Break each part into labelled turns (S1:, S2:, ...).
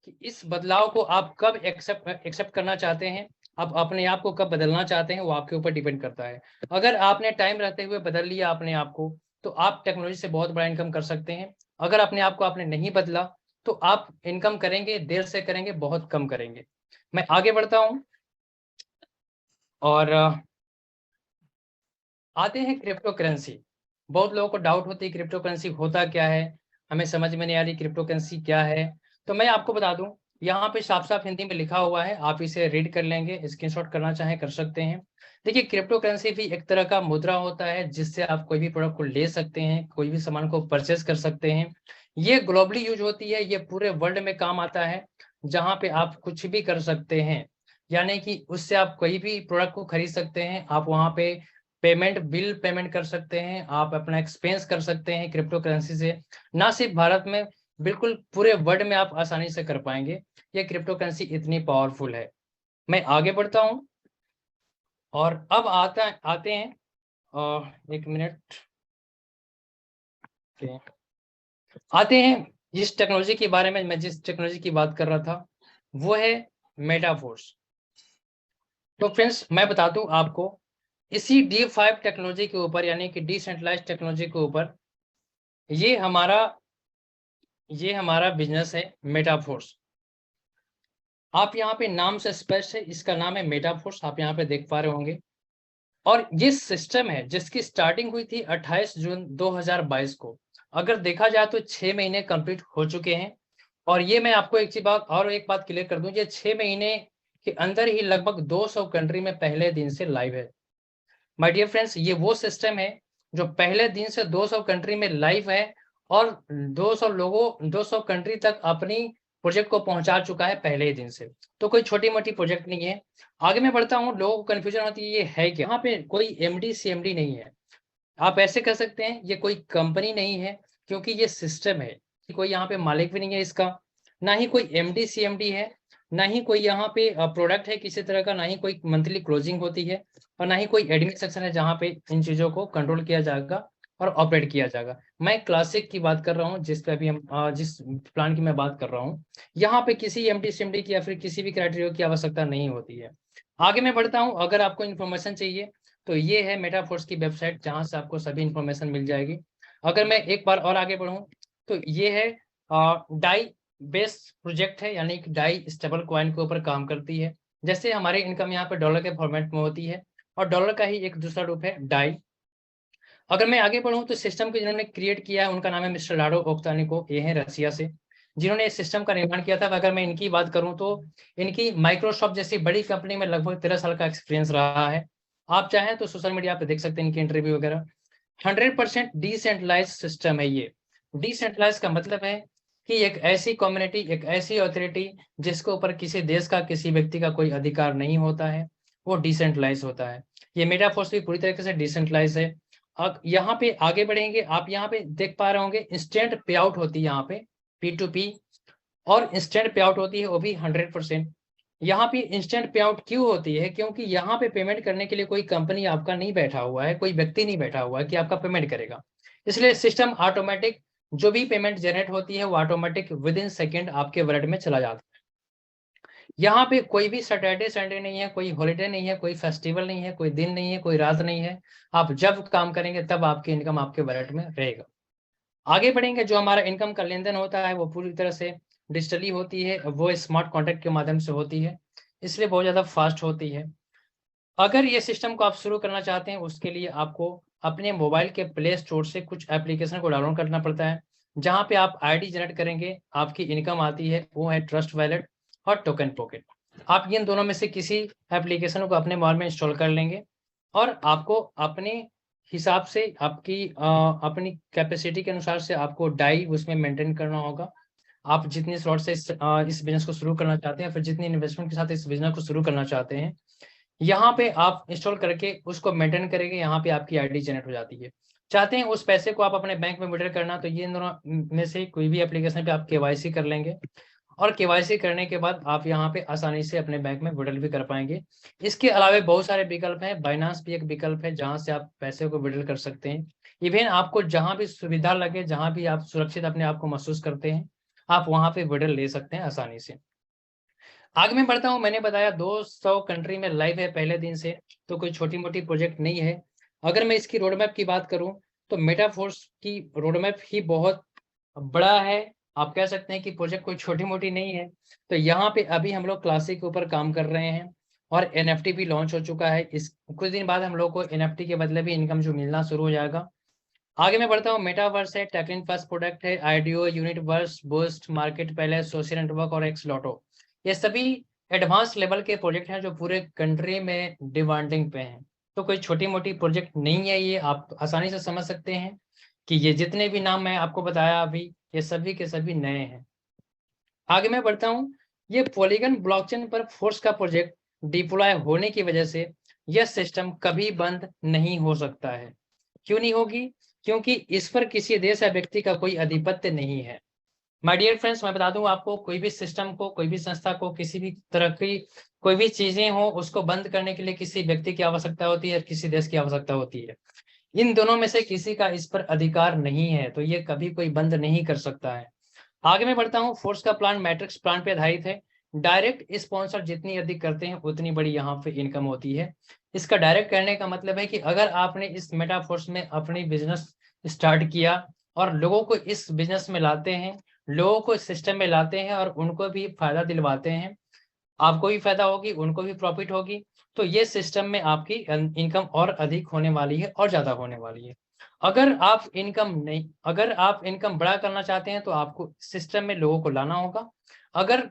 S1: कि इस बदलाव को आप कब एक्सेप्ट करना चाहते हैं, आप अपने आप को कब बदलना चाहते हैं, वो आपके ऊपर डिपेंड करता है। अगर आपने टाइम रहते हुए बदल लिया अपने आप को, तो आप टेक्नोलॉजी से बहुत बड़ा इनकम कर सकते हैं। अगर अपने आप को आपने नहीं बदला, तो आप इनकम करेंगे, देर से करेंगे, बहुत कम करेंगे। मैं आगे बढ़ता हूँ और आते हैं क्रिप्टो करेंसी। बहुत लोगों को डाउट होती है क्रिप्टो करेंसी होता क्या है, हमें समझ में नहीं आ रही क्रिप्टो करेंसी क्या है। तो मैं आपको बता दूं, यहाँ पे साफ साफ हिंदी में लिखा हुआ है, आप इसे रीड कर लेंगे, स्क्रीनशॉट करना चाहें कर सकते हैं। देखिए, क्रिप्टो करेंसी भी एक तरह का मुद्रा होता है जिससे आप कोई भी प्रोडक्ट को ले सकते हैं, कोई भी सामान को परचेस कर सकते हैं। ये ग्लोबली यूज होती है, ये पूरे वर्ल्ड में काम आता है, जहाँ पे आप कुछ भी कर सकते हैं। यानी कि उससे आप कोई भी प्रोडक्ट को खरीद सकते हैं, आप वहाँ पे बिल पेमेंट कर सकते हैं, आप अपना एक्सपेंस कर सकते हैं क्रिप्टो करेंसी से। ना सिर्फ भारत में, बिल्कुल पूरे वर्ल्ड में आप आसानी से कर पाएंगे। ये क्रिप्टो करेंसी इतनी पावरफुल है। मैं आगे बढ़ता हूँ और अब आते हैं एक मिनट के आते हैं जिस टेक्नोलॉजी के बारे में, मैं जिस टेक्नोलॉजी की बात कर रहा था, वो है मेटाफोर्स। तो फ्रेंड्स, मैं बता दूं आपको, इसी D5 टेक्नोलॉजी के ऊपर, यानी कि डिसेंट्रलाइज्ड टेक्नोलॉजी के ऊपर, ये हमारा ये हमारा बिजनेस है मेटाफोर्स। आप यहाँ पे नाम से स्पष्ट है, इसका नाम है मेटाफोर्स, आप यहाँ पे देख पा रहे होंगे। और ये सिस्टम है जिसकी स्टार्टिंग हुई थी 28 जून 2022 को। अगर देखा जाए तो 6 महीने कंप्लीट हो चुके हैं। और ये मैं आपको एक बात क्लियर कर दूं, ये 6 महीने के अंदर ही लगभग 200 कंट्री में पहले दिन से लाइव है। माय डियर फ्रेंड्स, ये वो सिस्टम है जो पहले दिन से 200 कंट्री में लाइव है, और 200 कंट्री तक अपनी प्रोजेक्ट को पहुंचा चुका है पहले ही दिन से। तो कोई छोटी मोटी प्रोजेक्ट नहीं है। आगे मैं बढ़ता हूँ, लोगों को कंफ्यूजन होती है ये है क्या, यहाँ पे कोई एमडी सीएमडी नहीं है। आप ऐसे कह सकते हैं ये कोई कंपनी नहीं है, क्योंकि ये सिस्टम है कि कोई यहाँ पे मालिक भी नहीं है इसका, ना ही कोई एमडी सीएमडी है, ना ही कोई यहाँ पे प्रोडक्ट है किसी तरह का, ना ही कोई मंथली क्लोजिंग होती है, और ना ही कोई एडमिन सेक्शन है जहाँ पे इन चीजों को कंट्रोल किया जाएगा और ऑपरेट किया जाएगा। मैं क्लासिक की बात कर रहा हूँ, जिस पे अभी हम जिस प्लान की मैं बात कर रहा हूँ, यहाँ पे किसी एमडी सीएमडी की या फिर किसी भी क्राइटेरिया की आवश्यकता नहीं होती है। आगे मैं बढ़ता हूँ, अगर आपको इन्फॉर्मेशन चाहिए तो ये है मेटाफोर्स की वेबसाइट, जहां से आपको सभी इंफॉर्मेशन मिल जाएगी। अगर मैं एक बार और आगे बढ़ूं, तो ये है डाई बेस्ड प्रोजेक्ट है, यानी कि डाई स्टेबल कॉइन के ऊपर काम करती है। जैसे हमारी इनकम यहाँ पे डॉलर के फॉर्मेट में होती है, और डॉलर का ही एक दूसरा रूप है डाई। अगर मैं आगे बढ़ूं, तो सिस्टम को जिन्होंने क्रिएट किया है उनका नाम है मिस्टर लाडो ओक्तानिको, ये है रसिया से जिन्होंने इस सिस्टम का निर्माण किया था। अगर मैं इनकी बात करूं, तो इनकी माइक्रोसॉफ्ट जैसी बड़ी कंपनी में लगभग 13 साल का एक्सपीरियंस रहा है। आप चाहें तो सोशल मीडिया पे देख सकते हैं इनकी इंटरव्यू वगैरह। 100% डिसेंट्रलाइज सिस्टम है ये। डिसेंट्रलाइज का मतलब है कि एक ऐसी कम्युनिटी, एक ऐसी अथॉरिटी जिसके ऊपर किसी देश का, किसी व्यक्ति का कोई अधिकार नहीं होता है, वो डिसेंट्रलाइज होता है। ये मेटाफोर्स भी पूरी तरीके से डिसेंट्रलाइज है। अब यहाँ पे आगे बढ़ेंगे, आप यहाँ पे देख पा रहे होंगे इंस्टेंट पे आउट होती है यहाँ पे P2P, और इंस्टेंट पे आउट होती है वो भी 100%। यहाँ पे इंस्टेंट पे आउट क्यों होती है, क्योंकि यहाँ पे पेमेंट करने के लिए कोई कंपनी आपका नहीं बैठा हुआ है, कोई व्यक्ति नहीं बैठा हुआ है कि आपका पेमेंट करेगा। इसलिए सिस्टम ऑटोमेटिक, जो भी पेमेंट जनरेट होती है वो ऑटोमेटिक विद इन सेकेंड आपके वॉलेट में चला जाता है। यहाँ पे कोई भी सैटरडे संडे नहीं है, कोई हॉलीडे नहीं है, कोई फेस्टिवल नहीं है, कोई दिन नहीं है, कोई रात नहीं है। आप जब काम करेंगे तब आपकी इनकम आपके वॉलेट में रहेगा। आगे बढ़ेंगे, जो हमारा इनकम का लेन देन होता है वो पूरी तरह से डिजिटली होती है, वो स्मार्ट कॉन्ट्रैक्ट के माध्यम से होती है, इसलिए बहुत ज़्यादा फास्ट होती है। अगर ये सिस्टम को आप शुरू करना चाहते हैं, उसके लिए आपको अपने मोबाइल के प्ले स्टोर से कुछ एप्लीकेशन को डाउनलोड करना पड़ता है, जहाँ पे आप आईडी जनरेट करेंगे, आपकी इनकम आती है, वो है ट्रस्ट वैलेट और टोकन पॉकेट। आप इन दोनों में से किसी एप्लीकेशन को अपने मोबाइल में इंस्टॉल कर लेंगे, और आपको अपने हिसाब से अपनी कैपेसिटी के अनुसार से आपको डाई उसमें मेंटेन करना होगा। आप जितनी स्लॉट से इस बिजनेस को शुरू करना चाहते हैं, फिर जितनी इन्वेस्टमेंट के साथ इस बिजनेस को शुरू करना चाहते हैं, यहाँ पे आप इंस्टॉल करके उसको मेंटेन करेंगे, यहाँ पे आपकी आईडी जनरेट हो जाती है। चाहते हैं उस पैसे को आप अपने बैंक में विड्रॉ करना, तो ये इन दोनों में से कोई भी एप्लीकेशन पे आप केवाईसी कर लेंगे, और केवाईसी करने के बाद आप यहाँ पे आसानी से अपने बैंक में विड्रॉ भी कर पाएंगे। इसके अलावा बहुत सारे विकल्प हैं, बाइनांस भी एक विकल्प है जहाँ से आप पैसे को विड्रॉ कर सकते हैं। इवन आपको जहाँ भी सुविधा लगे, जहाँ भी आप सुरक्षित अपने आप को महसूस करते हैं, आप वहां पे विड्रॉल ले सकते हैं आसानी से। आगे मैं बढ़ता हूँ। मैंने बताया 200 कंट्री में लाइव है पहले दिन से, तो कोई छोटी मोटी प्रोजेक्ट नहीं है। अगर मैं इसकी रोडमैप की बात करूं तो मेटाफोर्स की रोडमैप ही बहुत बड़ा है। आप कह सकते हैं कि प्रोजेक्ट कोई छोटी मोटी नहीं है। तो यहाँ पे अभी हम लोग क्लासिक के ऊपर काम कर रहे हैं और एनएफटी भी लॉन्च हो चुका है। इस कुछ दिन बाद हम लोग को एनएफटी के बदले भी इनकम जो मिलना शुरू हो जाएगा। आगे मैं बढ़ता हूँ। मेटावर्स है, टेक्लिन फर्स्ट प्रोडक्ट है, IDO, Unitverse, boost, marketplace, social network और एक्स लॉटो। ये सभी एडवांस लेवल के प्रोजेक्ट हैं जो पूरे कंट्री में डिमांडिंग पे हैं। तो कोई छोटी मोटी प्रोजेक्ट नहीं है ये, आप आसानी से समझ सकते हैं कि ये जितने भी नाम मैं आपको बताया अभी, ये सभी के सभी नए हैं। आगे मैं बढ़ता हूँ। ये पॉलीगन ब्लॉकचेन पर फोर्स का प्रोजेक्ट डिप्लॉय होने की वजह से यह सिस्टम कभी बंद नहीं हो सकता है। क्यों नहीं होगी? क्योंकि इस पर किसी देश या व्यक्ति का कोई आधिपत्य नहीं है। माय डियर फ्रेंड्स, मैं बता दूं आपको, कोई भी सिस्टम को, कोई भी संस्था को, किसी भी तरह की कोई भी चीजें हो, उसको बंद करने के लिए किसी व्यक्ति की आवश्यकता होती है और किसी देश की आवश्यकता होती है। इन दोनों में से किसी का इस पर अधिकार नहीं है, तो ये कभी कोई बंद नहीं कर सकता है। आगे मैं बढ़ता हूँ। फोर्स का प्लान मैट्रिक्स प्लान पे आधारित है। डायरेक्ट स्पॉन्सर जितनी अधिक करते हैं उतनी बड़ी यहाँ पे इनकम होती है। इसका डायरेक्ट करने का मतलब है कि अगर आपने इस मेटाफोर्स में अपनी बिजनेस स्टार्ट किया और लोगों को इस बिजनेस में लाते हैं, लोगों को इस सिस्टम में लाते हैं और उनको भी फायदा दिलवाते हैं, आपको भी फायदा होगी, उनको भी प्रॉफिट होगी, तो ये सिस्टम में आपकी इनकम और अधिक होने वाली है और ज्यादा होने वाली है। अगर आप इनकम बड़ा करना चाहते हैं तो आपको सिस्टम में लोगों को लाना होगा। अगर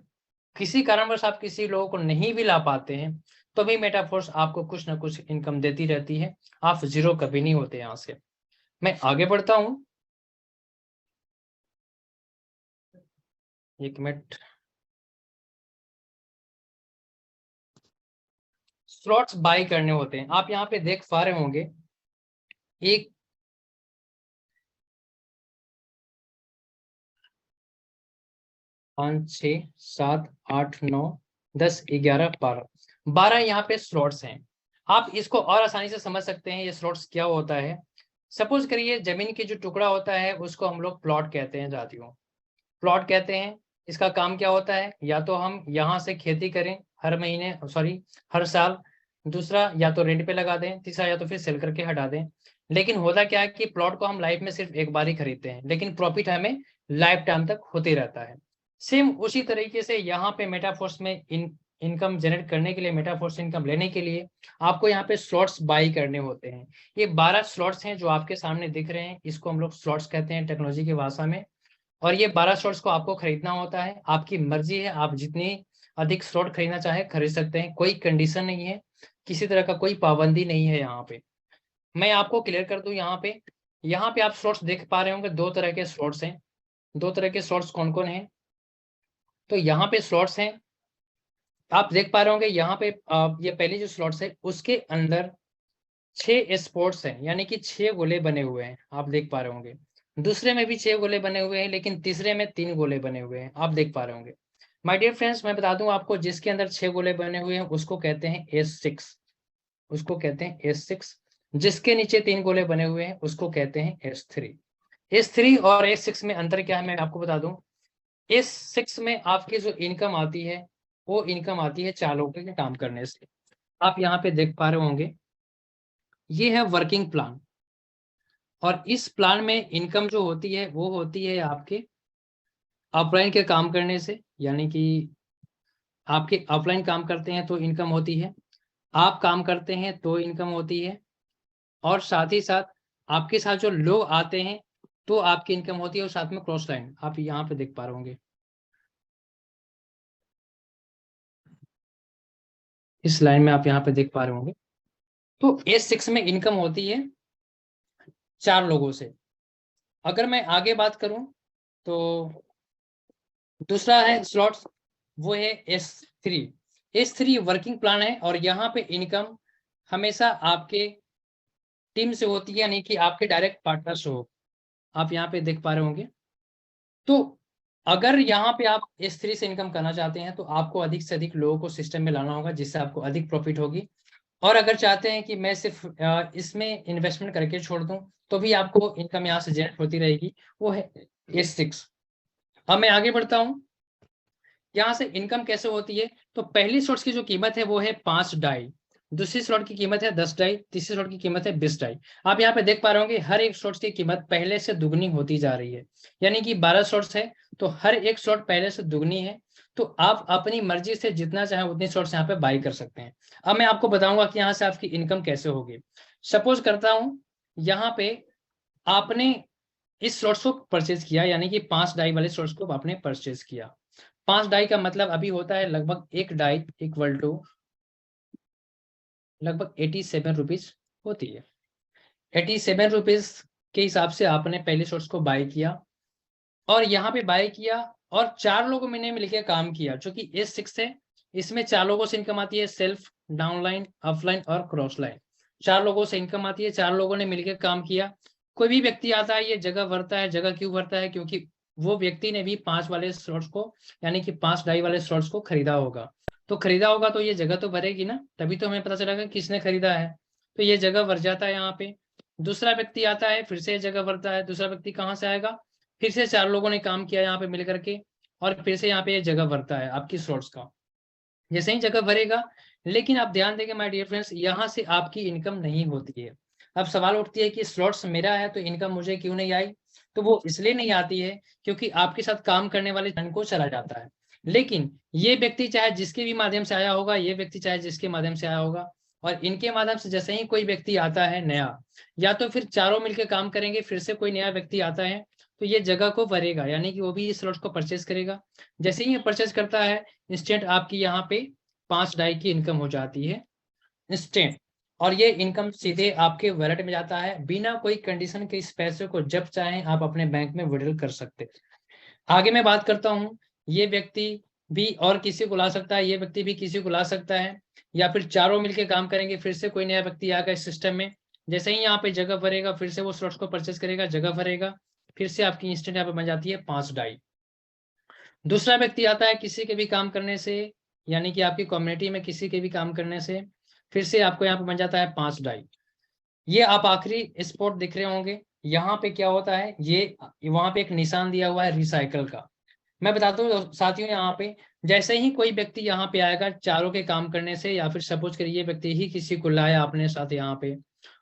S1: किसी कारणवश आप किसी लोगों को नहीं भी ला पाते हैं तो भी मेटाफोर्स आपको कुछ ना कुछ इनकम देती रहती है। आप जीरो कभी नहीं होते। यहाँ से मैं आगे बढ़ता हूँ। एक मिनट। स्लॉट्स बाय करने होते हैं। आप यहाँ पे देख पा रहे होंगे, एक 5 6 7 8 9 10 11 12 यहाँ पे स्लॉट्स हैं। आप इसको और आसानी से समझ सकते हैं ये स्लॉट्स क्या होता है। सपोज करिए जमीन की जो टुकड़ा होता है उसको हम लोग प्लॉट कहते हैं साथियों। प्लॉट कहते हैं। इसका काम क्या होता है? या तो हम यहाँ से खेती करें हर महीने, सॉरी हर साल। दूसरा, या तो रेंट पे लगा दें। तीसरा, या तो फिर सेल करके हटा दें। लेकिन होता क्या है कि प्लॉट को हम लाइफ में सिर्फ एक बार ही खरीदते हैं, लेकिन प्रॉफिट हमें लाइफ टाइम तक होते रहता है। सेम उसी तरीके से यहाँ पे मेटाफोर्स में इनकम जनरेट करने के लिए, मेटाफोर्स इनकम लेने के लिए आपको यहाँ पे स्लॉट्स बाई करने होते हैं। ये 12 स्लॉट्स हैं जो आपके सामने दिख रहे हैं, इसको हम लोग स्लॉट्स कहते हैं टेक्नोलॉजी की भाषा में। और ये 12 स्लॉट्स को आपको खरीदना होता है। आपकी मर्जी है, आप जितनी अधिक स्लॉट खरीदना चाहे खरीद सकते हैं, कोई कंडीशन नहीं है, किसी तरह का कोई पाबंदी नहीं है। यहाँ पे मैं आपको क्लियर कर दूं। यहाँ पे आप स्लॉट्स देख पा रहे होंगे, दो तरह के स्लॉट्स हैं। दो तरह के स्लॉट्स कौन कौन हैं? तो यहाँ पे स्लॉट्स हैं, आप देख पा रहे होंगे यहाँ पे। ये पहली जो स्लॉट्स है उसके अंदर 6 स्पोर्ट्स हैं, यानी कि 6 गोले बने हुए हैं, आप देख पा रहे होंगे। दूसरे में भी 6 गोले बने हुए हैं, लेकिन तीसरे में 3 गोले बने हुए हैं, आप देख पा रहे होंगे। माय डियर फ्रेंड्स, मैं बता दूं आपको, जिसके अंदर 6 गोले बने हुए हैं उसको कहते हैं S6। उसको कहते हैं S6। जिसके नीचे 3 गोले बने हुए हैं उसको कहते हैं S3। S3 और S6 में अंतर क्या है मैं आपको बता दूं। S6 में आपकी जो इनकम आती है वो इनकम आती है 4 लोगों के काम करने से। आप यहाँ पे देख पा रहे होंगे, ये है वर्किंग प्लान। और इस प्लान में इनकम जो होती है वो होती है आपके ऑफलाइन के काम करने से, यानी कि आपके ऑफलाइन काम करते हैं तो इनकम होती है, आप काम करते हैं तो इनकम होती है, और साथ ही साथ आपके साथ जो लोग आते हैं तो आपकी इनकम होती है। और साथ में क्रॉस लाइन आप यहाँ पे देख पा रहे होंगे, इस लाइन में आप यहाँ पे देख पा रहे होंगे। तो S6 में इनकम होती है 4 लोगों से। अगर मैं आगे बात करूं तो दूसरा है स्लॉट्स, वो है S3। S3 वर्किंग प्लान है और यहाँ पे इनकम हमेशा आपके टीम से होती है, यानी कि आपके डायरेक्ट पार्टनर से हो। आप यहाँ पे देख पा रहे होंगे। तो अगर यहाँ पे आप S3 से इनकम करना चाहते हैं तो आपको अधिक से अधिक लोगों को सिस्टम में लाना होगा, जिससे आपको अधिक प्रॉफिट होगी। और अगर चाहते हैं कि मैं सिर्फ इसमें इन्वेस्टमेंट करके छोड़ दूं तो भी आपको इनकम यहाँ से जनरेट होती रहेगी, वो है S6। अब मैं आगे बढ़ता हूं, यहां से इनकम कैसे होती है। तो पहली स्लॉट्स की जो कीमत है वो है 5 डाई, दूसरी स्लॉट की कीमत है 10 डाई, तीसरी स्लॉट की कीमत है 20 डाई। आप यहाँ पे देख पा रहे होंगे हर एक स्लॉट की कीमत पहले से दुगनी होती जा रही है, यानी कि 12 स्लॉट्स है तो हर एक स्लॉट पहले से दुगनी है। तो आप अपनी मर्जी से जितना चाहे उतनी स्लॉट्स यहाँ पे बाई कर सकते हैं। अब मैं आपको बताऊंगा कि यहाँ से आपकी इनकम कैसे होगी। सपोज करता हूं यहाँ पे आपने इस स्लॉट्स को परचेज किया, यानी कि 5 डाई वाले स्लॉट्स को आपने परचेज किया। 5 डाई का मतलब अभी होता है लगभग एक डाई इक्वल टू लगभग 87 रुपीज होती है। 87 रुपीज के हिसाब से आपने पहले सोर्स को बाय किया और यहाँ पे बाय किया और 4 लोगों ने मिलकर काम किया जो कि S6 है। इसमें 4 लोगों से इनकम आती है, सेल्फ, डाउनलाइन, अपलाइन और क्रॉस लाइन। 4 लोगों से इनकम आती है, 4 लोगों ने मिलकर काम किया। कोई भी व्यक्ति आता है ये जगह भरता है। जगह क्यों भरता है? क्योंकि वो व्यक्ति ने भी 5 वाले स्लॉट्स को, यानी कि 5 डाई वाले स्लॉट्स को खरीदा होगा। तो खरीदा होगा तो ये जगह तो भरेगी ना, तभी तो हमें पता चलेगा किसने खरीदा है। तो ये जगह भर जाता है यहाँ पे। दूसरा व्यक्ति आता है, फिर से जगह भरता है। दूसरा व्यक्ति कहाँ से आएगा? फिर से 4 लोगों ने काम किया यहाँ पे मिल करके और फिर से यहाँ पे ये जगह भरता है आपकी स्लॉट्स का। जैसे ही जगह भरेगा, लेकिन आप ध्यान देंगे माय डियर फ्रेंड्स, यहाँ से आपकी इनकम नहीं होती है। अब सवाल उठती है कि स्लॉट्स मेरा है तो इनकम मुझे क्यों नहीं आई? तो वो इसलिए नहीं आती है क्योंकि आपके साथ काम करने वाले जन को चला जाता है। लेकिन ये व्यक्ति चाहे जिसके भी माध्यम से आया होगा, ये व्यक्ति चाहे जिसके माध्यम से आया होगा, और इनके माध्यम से जैसे ही कोई व्यक्ति आता है नया, या तो फिर चारों मिलकर काम करेंगे, फिर से कोई नया व्यक्ति आता है तो ये जगह को भरेगा, यानी कि वो भी इस स्लॉट को परचेज करेगा। जैसे ही ये परचेज करता है, इंस्टेंट आपकी यहाँ पे 5 डाई की इनकम हो जाती है इंस्टेंट। और ये इनकम सीधे आपके वॉलेट में जाता है बिना कोई कंडीशन के। इस पैसे को जब चाहें आप अपने बैंक में विड्रॉल कर सकते हैं। आगे मैं बात करता हूँ, ये व्यक्ति भी और किसी को ला सकता है, ये व्यक्ति भी किसी को ला सकता है, या फिर चारों मिलकर काम करेंगे, फिर से कोई नया व्यक्ति आएगा इस सिस्टम में। जैसे ही यहाँ पे जगह भरेगा, फिर से वो स्लॉट्स को परचेज करेगा, जगह भरेगा, फिर से आपकी इंस्टेंट यहाँ पे बन जाती है 5 डाई। दूसरा व्यक्ति आता है किसी के भी काम करने से, यानी कि आपकी कम्युनिटी में किसी के भी काम करने से, फिर से आपको यहाँ पे बन जाता है 5 डाई। ये आप आखिरी स्पॉट दिख रहे होंगे, यहाँ पे क्या होता है, ये वहां पे एक निशान दिया हुआ है रिसाइकल का। मैं बताता हूँ साथियों, यहाँ पे जैसे ही कोई व्यक्ति यहाँ पे आएगा चारों के काम करने से, या फिर सपोज करिए ये व्यक्ति ही किसी को लाया अपने साथ यहाँ पे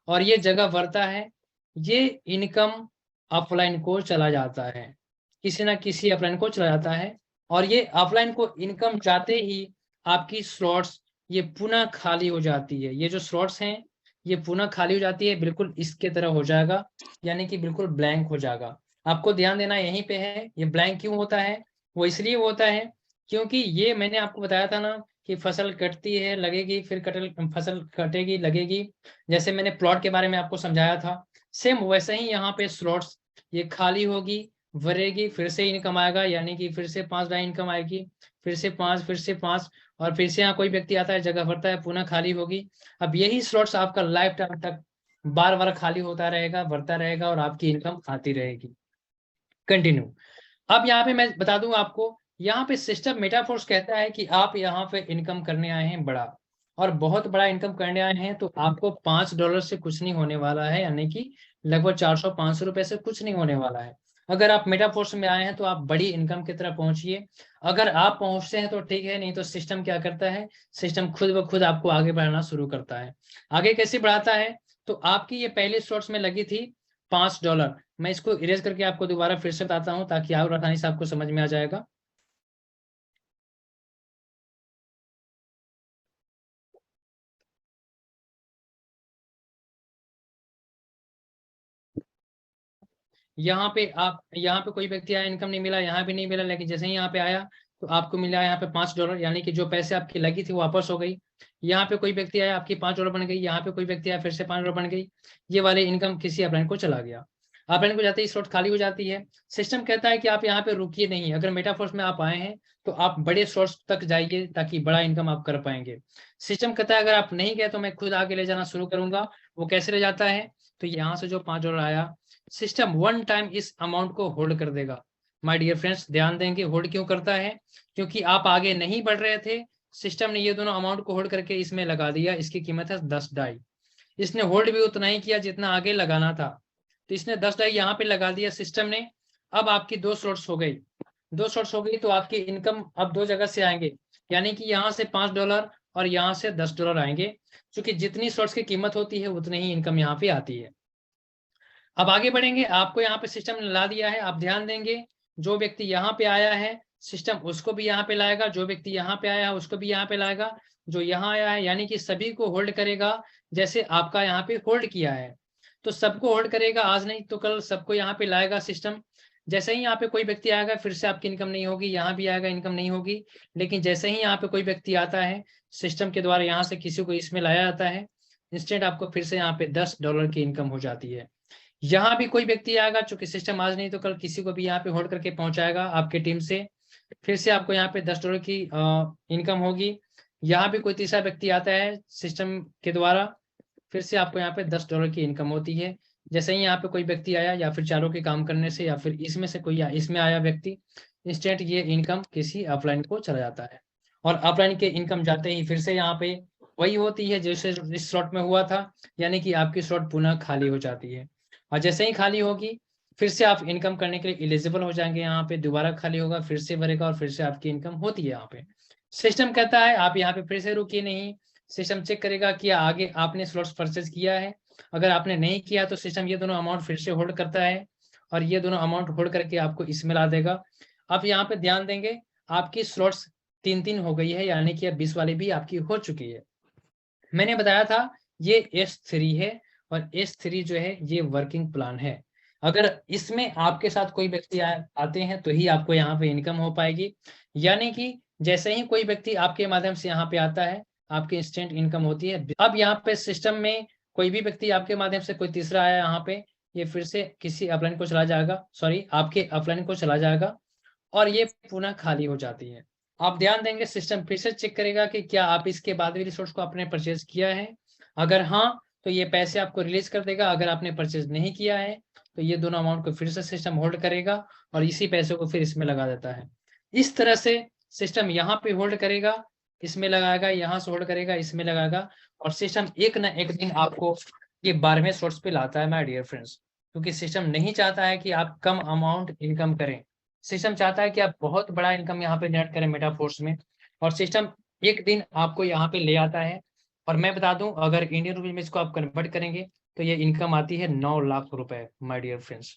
S1: और ये जगह भरता है, ये इनकम ऑफलाइन को चला जाता है, किसी ना किसी अपलाइन को चला जाता है। और ये ऑफलाइन को इनकम जाते ही आपकी स्लॉट्स ये पुनः खाली हो जाती है। ये जो स्लॉट्स हैं ये पुनः खाली हो जाती है, बिल्कुल इसके तरह हो जाएगा, यानी कि बिल्कुल ब्लैंक हो जाएगा। आपको ध्यान देना यहीं पे है, ये ब्लैंक क्यों होता है? वो इसलिए होता है क्योंकि ये मैंने आपको बताया था ना कि फसल कटती है लगेगी, फिर फसल कटेगी लगेगी। जैसे मैंने प्लॉट के बारे में आपको समझाया था, सेम वैसे ही यहाँ पे स्लॉट्स ये खाली होगी, भरेगी, फिर से इनकम आएगा, यानी कि फिर से 5 डाई इनकम आएगी, फिर से 5, फिर से 5, और फिर से यहाँ कोई व्यक्ति आता है जगह भरता है, पुनः खाली होगी। अब यही स्लॉट्स आपका लाइफ टाइम तक बार बार खाली होता रहेगा, भरता रहेगा और आपकी इनकम आती रहेगी। कंटिन्यू। अब यहाँ पे मैं बता दूं आपको, यहाँ पे सिस्टम मेटाफोर्स कहता है कि आप यहाँ पे इनकम करने आए हैं बड़ा, और बहुत बड़ा इनकम करने आए हैं, तो आपको $5 से कुछ नहीं होने वाला है, यानी कि लगभग 400-500 रुपए से कुछ नहीं होने वाला है। अगर आप मेटाफोर्स में आए हैं तो आप बड़ी इनकम की तरफ पहुंचिए। अगर आप पहुंचते हैं तो ठीक है, नहीं तो सिस्टम क्या करता है, सिस्टम खुद ब खुद आपको आगे बढ़ाना शुरू करता है। आगे कैसे बढ़ाता है? तो आपकी ये पहले स्लॉट्स में लगी थी $5। मैं इसको इरेज करके आपको दोबारा फिर से बताता हूँ ताकि और आसानी से आपको समझ में आ जाएगा। यहाँ पे कोई व्यक्ति आया, इनकम नहीं मिला, यहाँ भी नहीं मिला, लेकिन जैसे ही यहाँ पे आया तो आपको मिला यहाँ पे $5, यानी कि जो पैसे आपकी लगी थी वो वापस हो गई। यहाँ पे कोई व्यक्ति आया, आपकी $5 बन गई, यहाँ पे कोई व्यक्ति आया, फिर से $5 बन गई। ये वाली इनकम किसी अपलाइन को चला गया। अपलाइन को जाते ही स्लॉट खाली हो जाती है। सिस्टम कहता है कि आप यहाँ पे रुकिए नहीं, अगर मेटाफोर्स में आप आए हैं तो आप बड़े स्लॉट्स तक जाइए ताकि बड़ा इनकम आप कर पाएंगे। सिस्टम कहता है अगर आप नहीं गए तो मैं खुद आगे ले जाना शुरू करूंगा। वो कैसे ले जाता है? तो यहाँ से जो $5 आया, सिस्टम वन टाइम इस अमाउंट को होल्ड कर देगा। माय डियर फ्रेंड्स ध्यान देंगे, होल्ड क्यों करता है? क्योंकि आप आगे नहीं बढ़ रहे थे, सिस्टम ने ये दोनों अमाउंट को होल्ड करके इसमें लगा दिया। इसकी कीमत है 10 डाई। इसने होल्ड भी उतना ही किया जितना आगे लगाना था, तो इसने 10 डाई यहाँ पे लगा दिया सिस्टम ने। अब आपकी 2 स्लॉट्स हो गई, 2 स्लॉट्स हो गई तो आपकी इनकम अब 2 जगह से आएंगे, यानी कि यहाँ से $5 और यहाँ से $10 आएंगे, क्योंकि जितनी स्लॉट्स की कीमत होती है उतनी ही इनकम यहाँ पे आती है। अब आगे बढ़ेंगे, आपको यहाँ पे सिस्टम ने ला दिया है, आप ध्यान देंगे जो व्यक्ति यहाँ पे आया है सिस्टम उसको भी यहाँ पे लाएगा, जो व्यक्ति यहाँ पे आया है उसको भी यहाँ पे लाएगा, जो यहाँ आया है यानी कि सभी को होल्ड करेगा, जैसे आपका यहाँ पे होल्ड किया है। तो सबको होल्ड करेगा, आज नहीं तो कल सबको यहाँ पे लाएगा सिस्टम। जैसे ही यहाँ पे कोई व्यक्ति आएगा फिर से आपकी इनकम नहीं होगी, यहाँ भी आएगा इनकम नहीं होगी, लेकिन जैसे ही यहाँ पे कोई व्यक्ति आता है सिस्टम के द्वारा यहाँ से किसी को इसमें लाया जाता है, इंस्टेंट आपको फिर से यहाँ पे $10 की इनकम हो जाती है। यहाँ भी कोई व्यक्ति आएगा, चूंकि सिस्टम आज नहीं तो कल किसी को भी यहाँ पे होल्ड करके पहुंचाएगा आपके टीम से, फिर से आपको यहाँ पे $10 की इनकम होगी। यहाँ भी कोई तीसरा व्यक्ति आता है सिस्टम के द्वारा, फिर से आपको यहाँ पे $10 की इनकम होती है। जैसे ही यहाँ पे कोई व्यक्ति आया या फिर चारों के काम करने से या फिर इसमें से कोई इसमें आया व्यक्ति, इंस्टेंट ये इनकम किसी अपलाइन को चला जाता है। और अपलाइन के इनकम जाते ही फिर से यहाँ पे वही होती है जैसे इस स्लॉट में हुआ था, यानी कि आपकी स्लॉट पुनः खाली हो जाती है। और जैसे ही खाली होगी फिर से आप इनकम करने के लिए एलिजिबल हो जाएंगे, यहाँ पे दोबारा खाली होगा फिर से भरेगा और फिर से आपकी इनकम होती है। यहाँ पे सिस्टम कहता है आप यहाँ पे फिर से रुकिए नहीं, सिस्टम चेक करेगा कि आगे आपने स्लॉट्स परचेज किया है, अगर आपने नहीं किया तो सिस्टम ये दोनों अमाउंट फिर से होल्ड करता है और ये दोनों अमाउंट होल्ड करके आपको इसमें ला देगा। आप यहाँ पे ध्यान देंगे आपकी स्लॉट्स 3 हो गई है, यानी कि अब 20 वाली भी आपकी हो चुकी है। मैंने बताया था ये S3 है और S3 जो है ये वर्किंग प्लान है। अगर इसमें आपके साथ कोई व्यक्ति आते हैं तो ही आपको यहाँ पे इनकम हो पाएगी, यानी कि जैसे ही कोई व्यक्ति आपके माध्यम से यहाँ पे आता है आपकी इंस्टेंट इनकम होती है। अब यहाँ पे सिस्टम में कोई भी व्यक्ति आपके माध्यम से कोई तीसरा आया यहाँ पे, ये फिर से किसी अपलाइन को चला जाएगा, सॉरी आपके अपलाइन को चला जाएगा और ये पुनः खाली हो जाती है। आप ध्यान देंगे सिस्टम फिर से चेक करेगा कि क्या आप इसके बाद भी रिसोर्स को आपने परचेज किया है, अगर हाँ तो ये पैसे आपको रिलीज कर देगा, अगर आपने परचेज नहीं किया है तो ये दोनों अमाउंट को फिर से सिस्टम होल्ड करेगा और इसी पैसे को फिर इसमें लगा देता है। इस तरह से सिस्टम यहाँ पे होल्ड करेगा, इसमें लगाएगा, यहाँ से होल्ड करेगा, इसमें लगाएगा और सिस्टम एक ना एक दिन आपको ये 12वें सोर्स पे लाता है माय डियर फ्रेंड्स, क्योंकि सिस्टम नहीं चाहता है कि आप कम अमाउंट इनकम करें, सिस्टम चाहता है कि आप बहुत बड़ा इनकम यहाँ पे जनरेट करें मेटाफोर्स में, और सिस्टम एक दिन आपको यहाँ पे ले आता है। और मैं बता दूं अगर इंडियन रुपीज में इसको आप कन्वर्ट करेंगे तो ये इनकम आती है 9 लाख रुपए माय डियर फ्रेंड्स,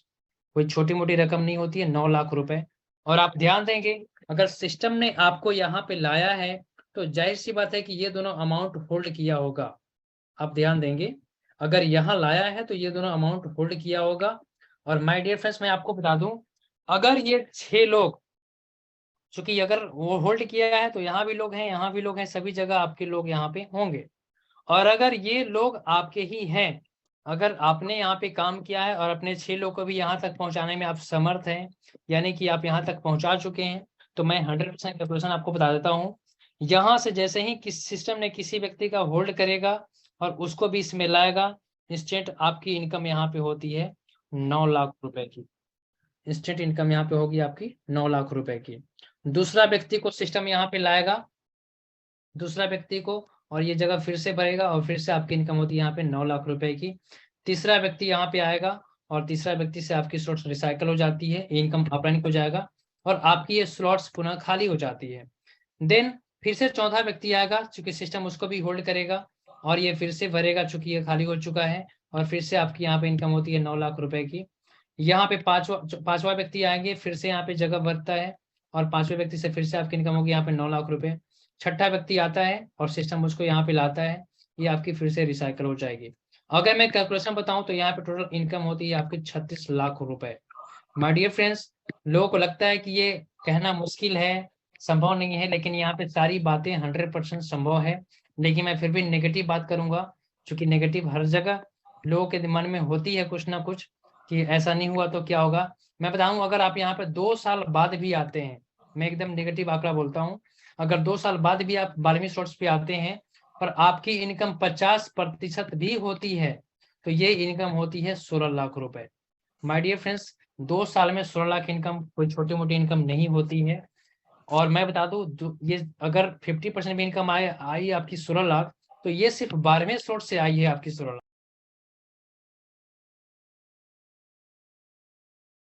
S1: कोई छोटी मोटी रकम नहीं होती है, 9 लाख रुपए। और आप ध्यान देंगे अगर सिस्टम ने आपको यहाँ पे लाया है तो जाहिर सी बात है कि ये दोनों अमाउंट होल्ड किया होगा। आप ध्यान देंगे अगर यहाँ लाया है तो ये दोनों अमाउंट होल्ड किया होगा। और माय डियर फ्रेंड्स मैं आपको बता दूं अगर ये 6 लोग, चूंकि अगर वो होल्ड किया है तो यहाँ भी लोग हैं, यहाँ भी लोग हैं, सभी जगह आपके लोग यहाँ पे होंगे। और अगर ये लोग आपके ही हैं, अगर आपने यहाँ पे काम किया है और अपने 6 लोग को भी यहाँ तक पहुंचाने में आप समर्थ हैं, यानी कि आप यहाँ तक पहुंचा चुके हैं, तो मैं 100% कैलकुलेशन आपको बता देता हूँ। यहाँ से जैसे ही किस सिस्टम ने किसी व्यक्ति का होल्ड करेगा और उसको भी इसमें लाएगा, इंस्टेंट आपकी इनकम यहाँ पे होती है 9 लाख रुपए की। इंस्टेंट इनकम यहाँ पे होगी आपकी 9 लाख रुपए की। दूसरा व्यक्ति को सिस्टम यहाँ पे लाएगा, दूसरा व्यक्ति को, और ये जगह फिर से भरेगा और फिर से आपकी इनकम होती है यहाँ पे 9 लाख रुपए की। तीसरा व्यक्ति यहाँ पे आएगा और तीसरा व्यक्ति से आपकी स्लॉट्स रिसाइकल हो जाती है, इनकम अपलाइन हो जाएगा और आपकी ये स्लॉट्स पुनः खाली हो जाती है। देन फिर से चौथा व्यक्ति आएगा, चूंकि सिस्टम उसको भी होल्ड करेगा और ये फिर से भरेगा, चूंकि ये खाली हो चुका है, और फिर से आपकी यहाँ पे इनकम होती है 9 लाख रुपए की। यहाँ पे पांचवा व्यक्ति आएंगे, फिर से यहाँ पे जगह भरता है और पांचवें व्यक्ति से फिर से आपकी इनकम होगी यहाँ पे 9 लाख रुपए। छठा व्यक्ति आता है और सिस्टम उसको यहाँ पे लाता है, ये आपकी फिर से रिसाइकल हो जाएगी। अगर मैं कैलकुलेशन बताऊं तो यहाँ पे टोटल इनकम होती है आपकी 36 लाख रुपए। माय डियर फ्रेंड्स, लोगों को लगता है कि ये कहना मुश्किल है, संभव नहीं है, लेकिन यहाँ पे सारी बातें 100% संभव है। लेकिन मैं फिर भी नेगेटिव बात करूंगा, क्योंकि नेगेटिव हर जगह लोगों के मन में होती है कुछ ना कुछ, कि ऐसा नहीं हुआ तो क्या होगा। मैं बताऊं अगर आप यहाँ पे 2 साल बाद भी आते हैं, मैं एकदम नेगेटिव आंकड़ा बोलता हूँ, अगर 2 साल बाद भी आप 12वीं स्लॉट्स पे आते हैं और आपकी इनकम 50% भी होती है तो ये इनकम होती है 16 लाख रुपए। माय डियर फ्रेंड्स, 2 साल में 16 लाख इनकम कोई छोटी मोटी इनकम नहीं होती है। और मैं बता दूं ये अगर 50% भी इनकम आई आपकी 16 लाख, तो ये सिर्फ 12वें स्लॉट से आई है आपकी 16 लाख।